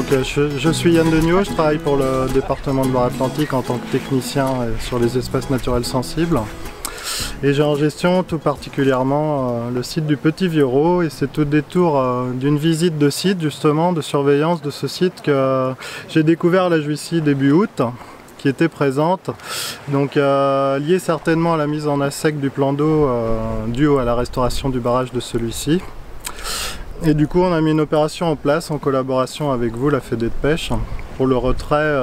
je suis Yann Degnaud, je travaille pour le département de Loire-Atlantique en tant que technicien sur les espaces naturels sensibles. Et j'ai en gestion tout particulièrement le site du Petit Vieuxrot, et c'est au détour d'une visite de site, justement, de surveillance de ce site, que j'ai découvert la Juicy début août, qui était présente, donc liée certainement à la mise en assec du plan d'eau due à la restauration du barrage de celui-ci. Et du coup on a mis une opération en place en collaboration avec vous, la Fédé de pêche, pour le retrait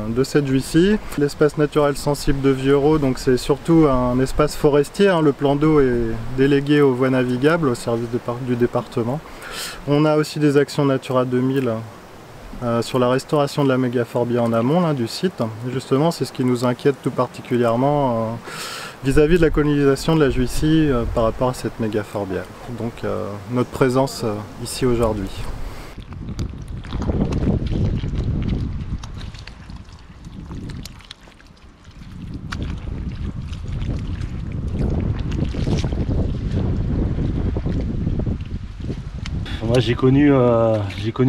de cette Juicy. L'espace naturel sensible de Vieuxrot, donc c'est surtout un espace forestier, hein. Le plan d'eau est délégué aux voies navigables, au service du département. On a aussi des actions Natura 2000 sur la restauration de la mégaforbia en amont là, du site. Et justement, c'est ce qui nous inquiète tout particulièrement vis-à-vis de la colonisation de la Juicy par rapport à cette mégaforbia. Donc notre présence ici aujourd'hui. Moi j'ai connu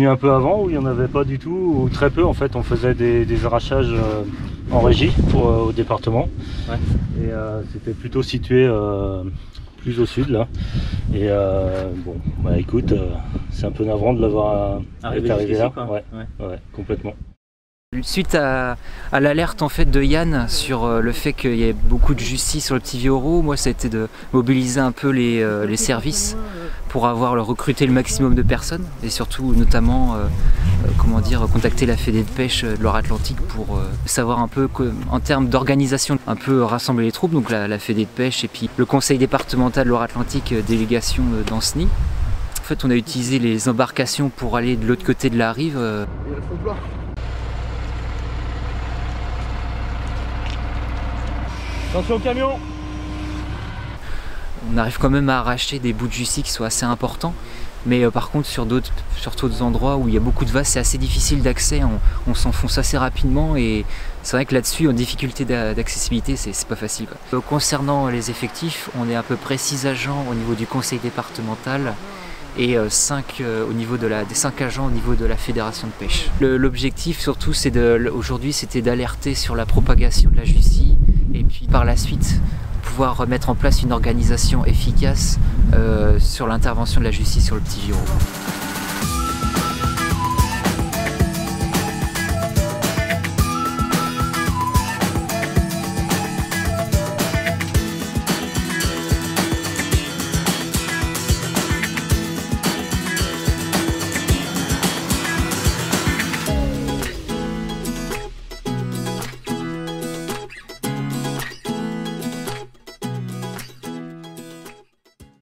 un peu avant où il n'y en avait pas du tout, ou très peu en fait. On faisait des arrachages en régie au département. Ouais. Et c'était plutôt situé plus au sud là. Et bon, bah écoute, c'est un peu navrant de l'avoir arrivé là. Ouais, ouais, complètement. Suite à l'alerte en fait de Yann sur le fait qu'il y ait beaucoup de Juicy sur le Petit Vieuxrot, moi ça a été de mobiliser un peu les services pour recruter le maximum de personnes, et surtout notamment comment dire, contacter la Fédé de pêche de Loire-Atlantique pour savoir un peu en termes d'organisation, un peu rassembler les troupes, donc la Fédé de pêche et puis le conseil départemental de Loire-Atlantique, délégation d'Ancenis. En fait on a utilisé les embarcations pour aller de l'autre côté de la rive. Attention au camion! On arrive quand même à arracher des bouts de Juicy qui sont assez importants, mais par contre sur d'autres endroits où il y a beaucoup de vases, c'est assez difficile d'accès, on s'enfonce assez rapidement, et c'est vrai que là-dessus, en difficulté d'accessibilité, c'est pas facile, quoi. Concernant les effectifs, on est à peu près 6 agents au niveau du conseil départemental et 5 au niveau des 5 agents au niveau de la fédération de pêche. L'objectif surtout, aujourd'hui, c'était d'alerter sur la propagation de la Juicy, et puis par la suite pouvoir mettre en place une organisation efficace sur l'intervention de la Juicy sur le Petit Vieuxrot.